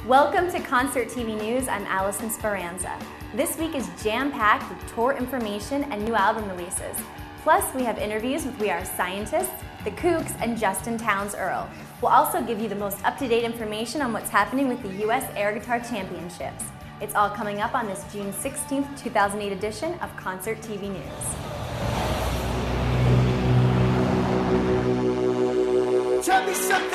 Welcome to Concert TV News. I'm Allison Speranza. This week is jam-packed with tour information and new album releases. Plus, we have interviews with We Are Scientists, The Kooks, and Justin Townes Earle. We'll also give you the most up-to-date information on what's happening with the U.S. Air Guitar Championships. It's all coming up on this June 16th, 2008 edition of Concert TV News. Tell me something.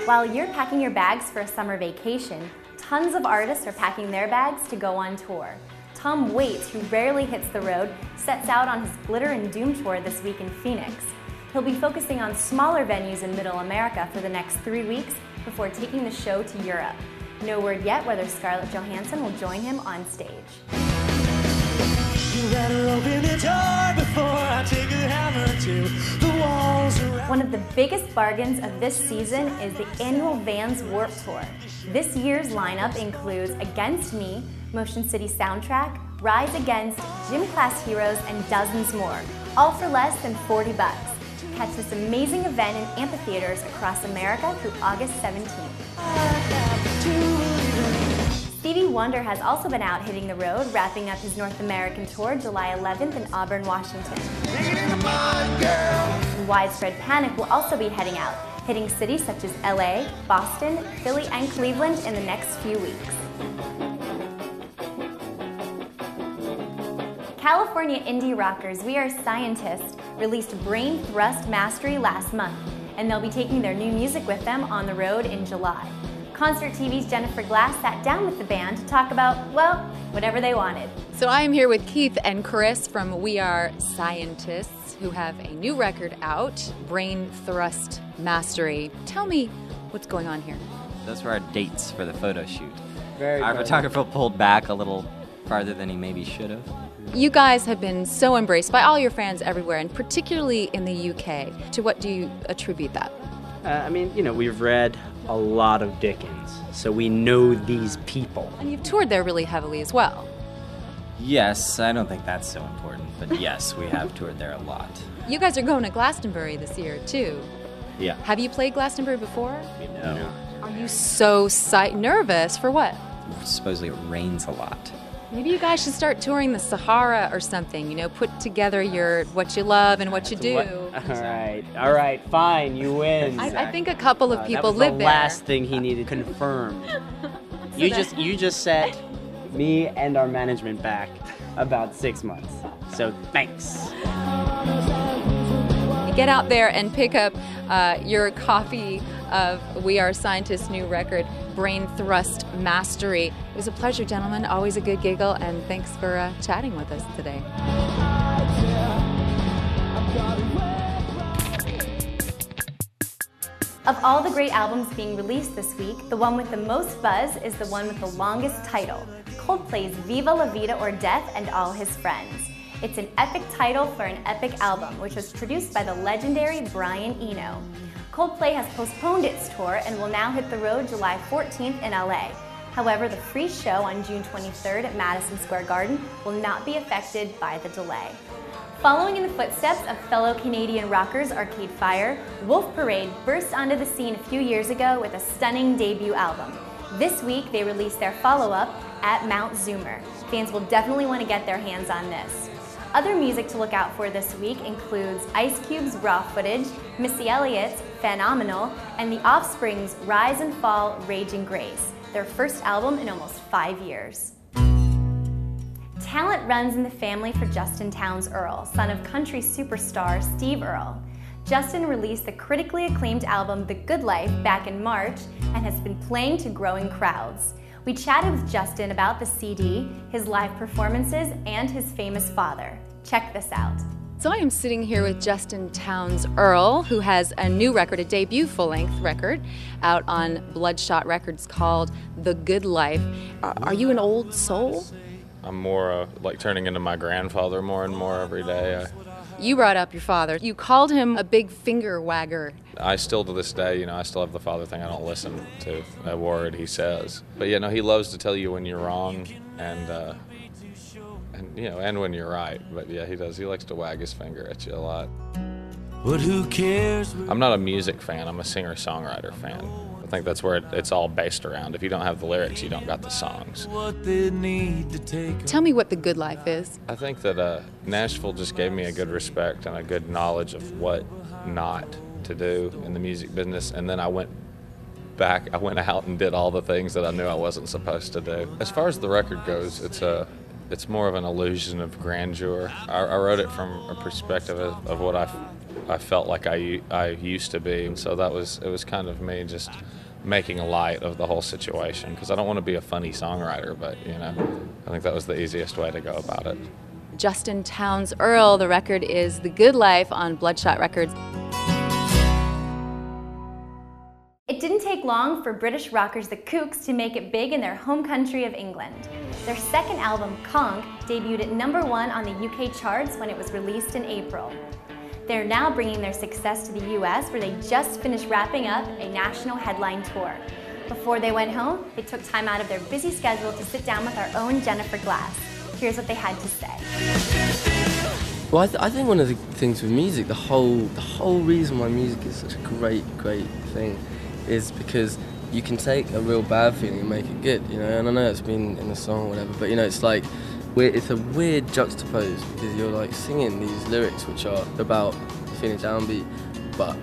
While you're packing your bags for a summer vacation, tons of artists are packing their bags to go on tour. Tom Waits, who rarely hits the road, sets out on his Glitter and Doom tour this week in Phoenix. He'll be focusing on smaller venues in Middle America for the next 3 weeks before taking the show to Europe. No word yet whether Scarlett Johansson will join him on stage. One of the biggest bargains of this season is the annual Vans Warped Tour. This year's lineup includes Against Me, Motion City Soundtrack, Rise Against, Gym Class Heroes, and dozens more, all for less than $40. Catch this amazing event in amphitheaters across America through August 17th. Stevie Wonder has also been out hitting the road, wrapping up his North American tour July 11th in Auburn, Washington. And Widespread Panic will also be heading out, hitting cities such as LA, Boston, Philly, and Cleveland in the next few weeks. California indie rockers We Are Scientists released Brain Thrust Mastery last month, and they'll be taking their new music with them on the road in July. Concert TV's Jennifer Glass sat down with the band to talk about, well, whatever they wanted. So I am here with Keith and Chris from We Are Scientists, who have a new record out, Brain Thrust Mastery. Tell me what's going on here. Those were our dates for the photo shoot. Our photographer pulled back a little farther than he maybe should have. You guys have been so embraced by all your fans everywhere, and particularly in the UK. To what do you attribute that? We've read a lot of Dickens, so we know these people. And you've toured there really heavily as well. Yes, I don't think that's so important, but yes, we have toured there a lot. You guys are going to Glastonbury this year, too. Yeah. Have you played Glastonbury before? No. Are you so nervous for what? Supposedly it rains a lot. Maybe you guys should start touring the Sahara or something, put together what you love and what you do. All right, fine, you win. I think a couple of people that was live the there. last thing he needed confirmed. You just set me and our management back about 6 months. So thanks. Get out there and pick up your copy of We Are Scientists' new record, Brain Thrust Mastery. It was a pleasure, gentlemen. Always a good giggle, and thanks for chatting with us today. Of all the great albums being released this week, the one with the most buzz is the one with the longest title, Coldplay's Viva La Vida or Death and All His Friends. It's an epic title for an epic album, which was produced by the legendary Brian Eno. Coldplay has postponed its tour and will now hit the road July 14th in LA. However, the free show on June 23rd at Madison Square Garden will not be affected by the delay. Following in the footsteps of fellow Canadian rockers Arcade Fire, Wolf Parade burst onto the scene a few years ago with a stunning debut album. This week, they released their follow-up, At Mount Zoomer. Fans will definitely want to get their hands on this. Other music to look out for this week includes Ice Cube's Raw Footage, Missy Elliott's Phenomenal, and The Offspring's Rise and Fall, Raging Grace, their first album in almost 5 years. Talent runs in the family for Justin Townes Earle, son of country superstar Steve Earle. Justin released the critically acclaimed album The Good Life back in March and has been playing to growing crowds. We chatted with Justin about the CD, his live performances, and his famous father. Check this out. So I am sitting here with Justin Townes Earle, who has a new record, a debut full-length record, out on Bloodshot Records called The Good Life. Are you an old soul? I'm more like turning into my grandfather more and more every day. You brought up your father. You called him a big finger wagger. I still, to this day, I still have the father thing. I don't listen to a word he says. But, he loves to tell you when you're wrong and when you're right. But, yeah, he does. He likes to wag his finger at you a lot. But who cares? I'm not a music fan. I'm a singer-songwriter fan. I think that's where it's all based around. If you don't have the lyrics, you don't got the songs. Tell me what The Good Life is. I think that Nashville just gave me a good respect and a good knowledge of what not to do in the music business, and then I went out and did all the things that I knew I wasn't supposed to do. As far as the record goes, it's more of an illusion of grandeur. I wrote it from a perspective of what I felt like I used to be, and so it was kind of me just making light of the whole situation, because I don't want to be a funny songwriter, but I think that was the easiest way to go about it. Justin Townes Earle, the record is The Good Life on Bloodshot Records. It didn't take long for British rockers The Kooks to make it big in their home country of England. Their second album, Conk, debuted at #1 on the UK charts when it was released in April. They're now bringing their success to the US, where they just finished wrapping up a national headline tour. Before they went home, they took time out of their busy schedule to sit down with our own Jennifer Glass. Here's what they had to say. Well, I think one of the things with music, the whole reason why music is such a great thing, is because you can take a real bad feeling and make it good, and I know it's been in the song or whatever, but it's like, it's a weird juxtapose, because you're like singing these lyrics which are about feeling downbeat, but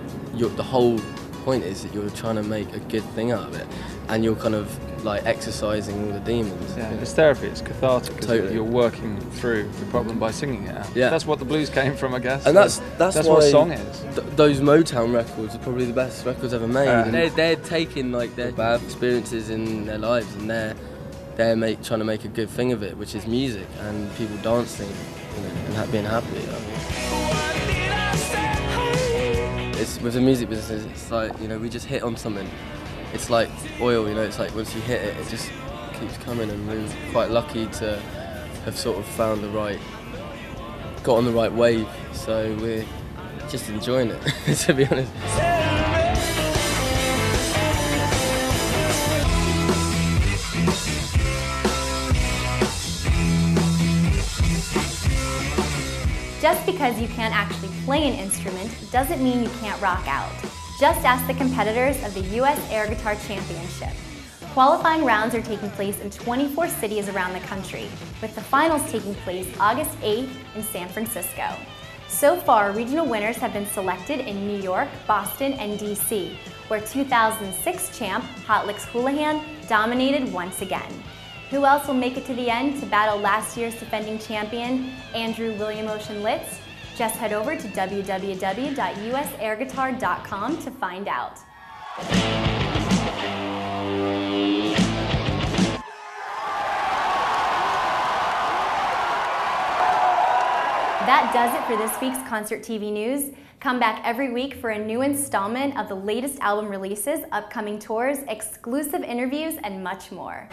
the whole point is that you're trying to make a good thing out of it, and you're kind of like exercising all the demons. Yeah, it's therapy, it's cathartic, because totally. you're working through the problem by singing it out. Yeah. That's what the blues came from, I guess. And that's what why a song is. Those Motown records are probably the best records ever made. They're taking like their bad experiences in their lives, and they're trying to make a good thing of it, which is music and people dancing, and being happy. It's with the music business. It's like we just hit on something. It's like oil. It's like once you hit it, it just keeps coming, and we're quite lucky to have sort of got on the right wave. So we're just enjoying it, to be honest. Just because you can't actually play an instrument doesn't mean you can't rock out. Just ask the competitors of the US Air Guitar Championship. Qualifying rounds are taking place in 24 cities around the country, with the finals taking place August 8th in San Francisco. So far, regional winners have been selected in New York, Boston, and DC, where 2006 champ Hot Licks Houlihan dominated once again. Who else will make it to the end to battle last year's defending champion, Andrew William Ocean Litz? Just head over to www.usairguitar.com to find out. That does it for this week's Concert TV News. Come back every week for a new installment of the latest album releases, upcoming tours, exclusive interviews, and much more.